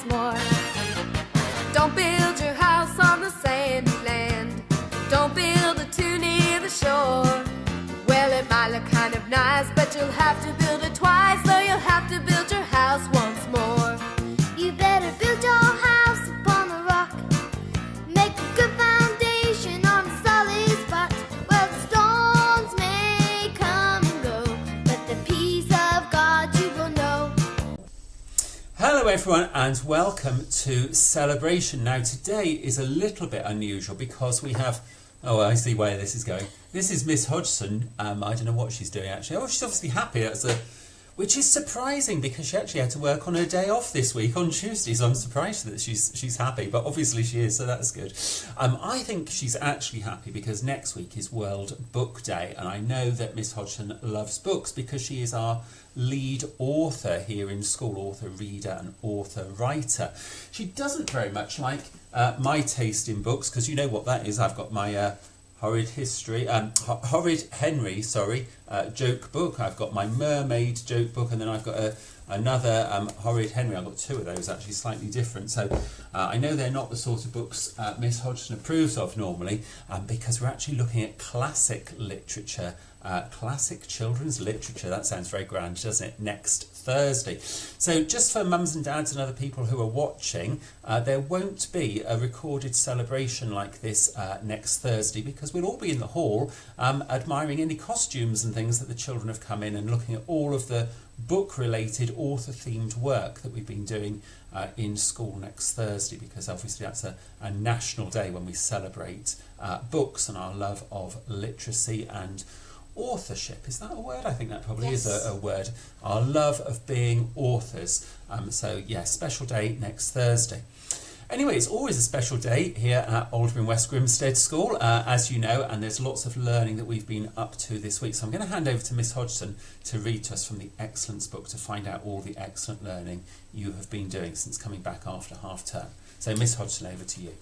more. Don't build your house on the sandy land. Don't build it too near the shore. Well, it might look kind of nice, but you'll have to build it twice, so you'll have to build your house once more. You better build your house upon the rock. Make a good foundation on a solid spot. Well, the storms may come and go, but the peace of God you will know. Hello everyone and welcome to Celebration. Now today is a little bit unusual because we have, I see where this is going. This is Miss Hodgson. I don't know what she's doing actually. She's obviously happy, which is surprising because she actually had to work on her day off this week on Tuesday, so I'm surprised that she's happy, but obviously she is, so that's good. I think she's actually happy because next week is World Book Day, and I know that Miss Hodgson loves books because she is our lead author here in school, author reader and author writer. She doesn't very much like my taste in books, because you know what that is. I've got my Horrid Henry joke book. I've got my mermaid joke book, and then I've got another Horrid Henry. I've got two of those actually, slightly different. So I know they're not the sort of books Miss Hodgson approves of normally, because we're actually looking at classic literature, classic children's literature. That sounds very grand, doesn't it? Next Thursday. So just for mums and dads and other people who are watching, there won't be a recorded celebration like this next Thursday, because we'll all be in the hall admiring any costumes and things that the children have come in, and looking at all of the book-related, author-themed work that we've been doing in school next Thursday, because obviously that's a national day when we celebrate books and our love of literacy and authorship. Is that a word? I think that probably Yes. is a word. Our love of being authors. So yeah, special day next Thursday. Anyway, it's always a special day here at Alderman West Grimstead School, as you know, and there's lots of learning that we've been up to this week. So I'm going to hand over to Miss Hodgson to read to us from the Excellence book to find out all the excellent learning you have been doing since coming back after half term. So Miss Hodgson, over to you.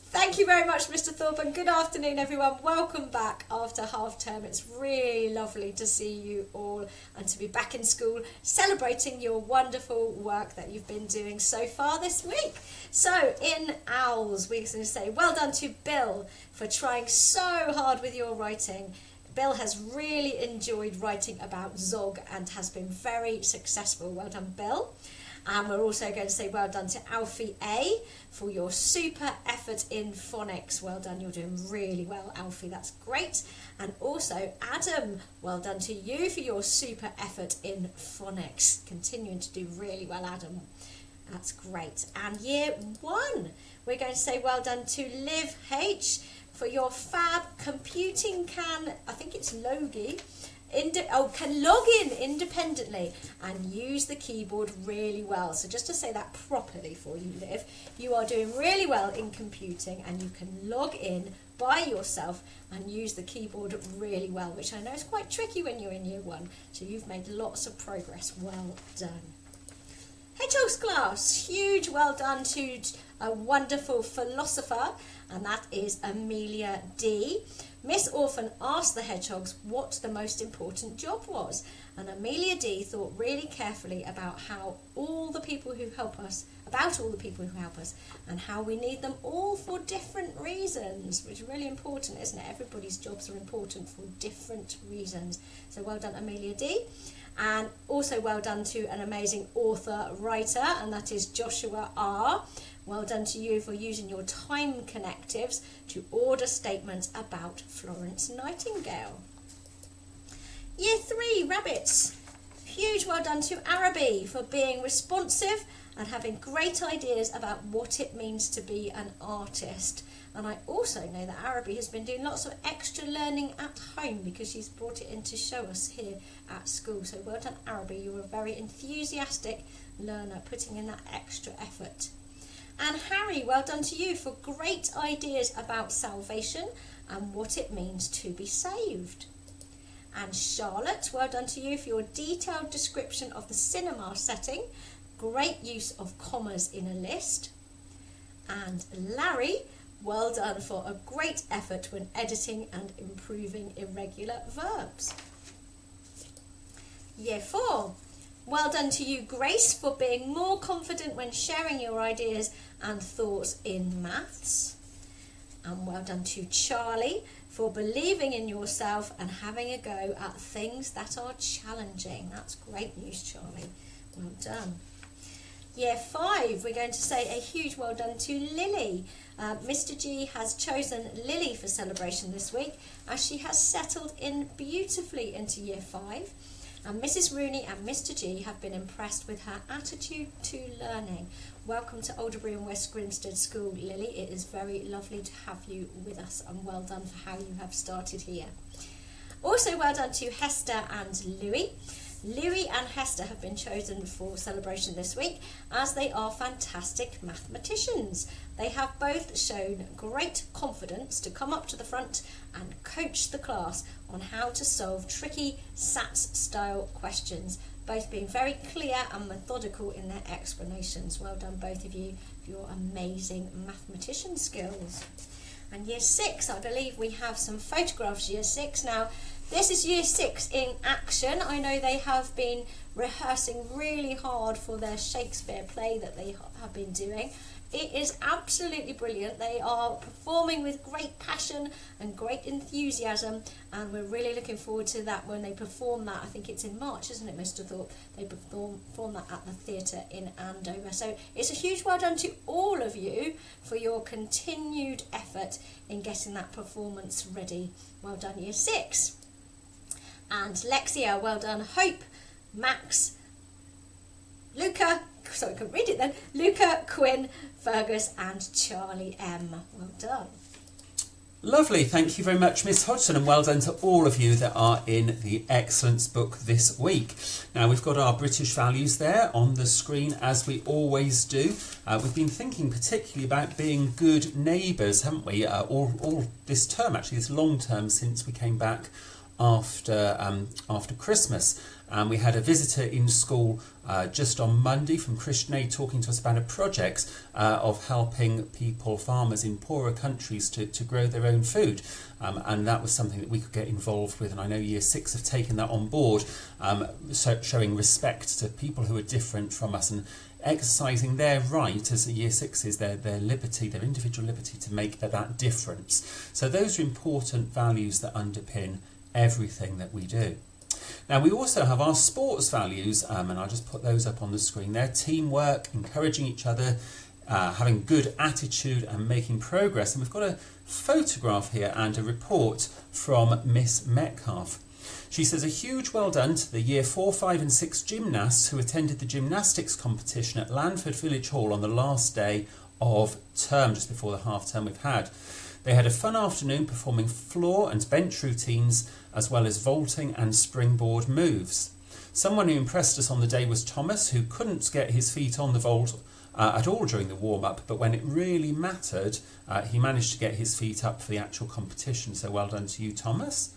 Thank you very much, Mr. Thorpe, and good afternoon, everyone. Welcome back after half term. It's really lovely to see you all and to be back in school celebrating your wonderful work that you've been doing so far this week. So in Owls, we're going to say well done to Bill for trying so hard with your writing. Bill has really enjoyed writing about Zog and has been very successful. Well done, Bill. And we're also going to say well done to Alfie A for your super effort in phonics. Well done, you're doing really well, Alfie, that's great. And also Adam, well done to you for your super effort in phonics. Continuing to do really well, Adam. That's great. And year one, we're going to say well done to Liv H for your fab computing can Logie. Can log in independently and use the keyboard really well. So just to say that properly for you, Liv, you are doing really well in computing and you can log in by yourself and use the keyboard really well, which I know is quite tricky when you're in year one. So you've made lots of progress. Well done. Hedgehogs class, huge well done to a wonderful philosopher, and that is Amelia D. Miss Orphan asked the hedgehogs what the most important job was, and Amelia D thought really carefully about all the people who help us, and how we need them all for different reasons, which is really important, isn't it? Everybody's jobs are important for different reasons. So well done, Amelia D. And also well done to an amazing author writer, and that is Joshua R. Well done to you for using your time connectives to order statements about Florence Nightingale. Year 3, rabbits. Huge well done to Araby for being responsive and having great ideas about what it means to be an artist. And I also know that Araby has been doing lots of extra learning at home because she's brought it in to show us here at school. So well done, Araby. You're a very enthusiastic learner, putting in that extra effort. And Harry, well done to you for great ideas about salvation and what it means to be saved. And Charlotte, well done to you for your detailed description of the cinema setting, great use of commas in a list. And Larry, well done for a great effort when editing and improving irregular verbs. Year 4, Well done to you, Grace, for being more confident when sharing your ideas and thoughts in maths. And well done to Charlie for believing in yourself and having a go at things that are challenging. That's great news, Charlie. Well done. Year 5, we're going to say a huge well done to Lily. Mr. G has chosen Lily for celebration this week as she has settled in beautifully into Year 5. And Mrs. Rooney and Mr. G have been impressed with her attitude to learning. Welcome to Alderbury and West Grinstead School, Lily. It is very lovely to have you with us, and well done for how you have started here. Also well done to Hester and Louis. Louis and Hester have been chosen for celebration this week as they are fantastic mathematicians. They have both shown great confidence to come up to the front and coach the class on how to solve tricky SATS-style questions, both being very clear and methodical in their explanations. Well done, both of you, for your amazing mathematician skills. And Year 6, I believe we have some photographs, Year 6. Now, this is Year 6 in action. I know they have been rehearsing really hard for their Shakespeare play that they have been doing. It is absolutely brilliant. They are performing with great passion and great enthusiasm, and we're really looking forward to that when they perform that. I think it's in March, isn't it, Mr. Thorpe? They perform that at the theatre in Andover. So it's a huge well done to all of you for your continued effort in getting that performance ready. Well done, Year 6. And Lexia, well done. Hope, Max, Luca, sorry, I couldn't read it then. Luca, Quinn, Fergus and Charlie M. Well done. Lovely, thank you very much, Miss Hodgson, and well done to all of you that are in the Excellence book this week. Now, we've got our British values there on the screen, as we always do. We've been thinking particularly about being good neighbours, haven't we, all this term, actually, this long term since we came back after Christmas. And we had a visitor in school just on Monday from Christian Aid talking to us about a project of helping people, farmers in poorer countries to grow their own food. And that was something that we could get involved with. And I know Year 6 have taken that on board, showing respect to people who are different from us and exercising their right as a Year 6 is their liberty, their individual liberty to make that difference. So those are important values that underpin everything that we do. Now, we also have our sports values, and I'll just put those up on the screen there. Teamwork, encouraging each other, having good attitude and making progress. And we've got a photograph here and a report from Miss Metcalf. She says a huge well done to the Year 4, 5 and 6 gymnasts who attended the gymnastics competition at Landford Village Hall on the last day of term, just before the half term we've had. They had a fun afternoon performing floor and bench routines as well as vaulting and springboard moves. Someone who impressed us on the day was Thomas, who couldn't get his feet on the vault at all during the warm-up, but when it really mattered, he managed to get his feet up for the actual competition. So well done to you, Thomas.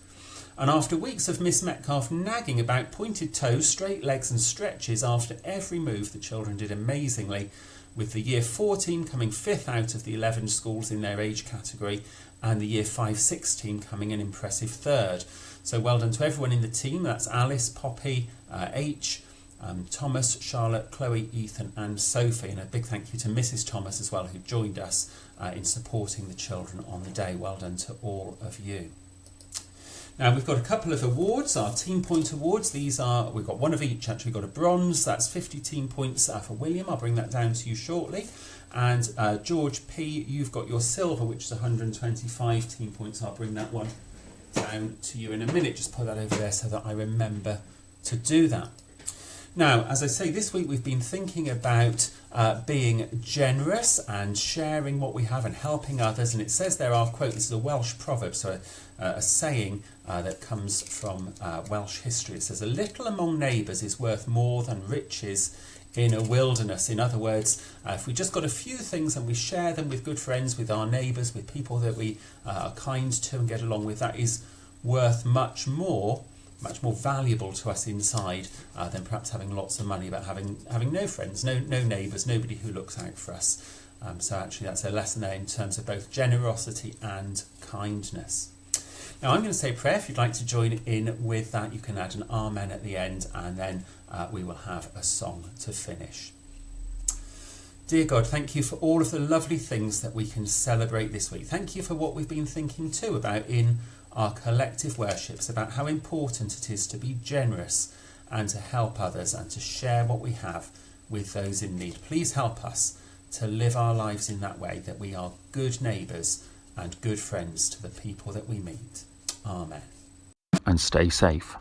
And after weeks of Miss Metcalf nagging about pointed toes, straight legs and stretches after every move, the children did amazingly, with the Year 4 team coming 5th out of the 11 schools in their age category and the Year 5-6 team coming an impressive 3rd. So well done to everyone in the team. That's Alice, Poppy, H, Thomas, Charlotte, Chloe, Ethan and Sophie. And a big thank you to Mrs Thomas as well, who joined us in supporting the children on the day. Well done to all of you. Now, we've got a couple of awards, our Team Point Awards. We've got one of each, actually. We've got a bronze, that's 50 team points for William. I'll bring that down to you shortly. And George P, you've got your silver, which is 125 team points. I'll bring that one down to you in a minute. Just put that over there so that I remember to do that. Now, as I say, this week we've been thinking about being generous and sharing what we have and helping others. And it says there, I'll quote, this is a Welsh proverb, so a saying that comes from Welsh history. It says, "A little among neighbours is worth more than riches in a wilderness." In other words, if we just got a few things and we share them with good friends, with our neighbours, with people that we are kind to and get along with, that is worth much more valuable to us inside than perhaps having lots of money, but having no friends, no neighbours, nobody who looks out for us. So actually that's a lesson there in terms of both generosity and kindness. Now I'm going to say a prayer. If you'd like to join in with that, you can add an amen at the end, and then we will have a song to finish. Dear God, thank you for all of the lovely things that we can celebrate this week. Thank you for what we've been thinking too about in our collective worships, about how important it is to be generous and to help others and to share what we have with those in need. Please help us to live our lives in that way, that we are good neighbours and good friends to the people that we meet. Amen. And stay safe.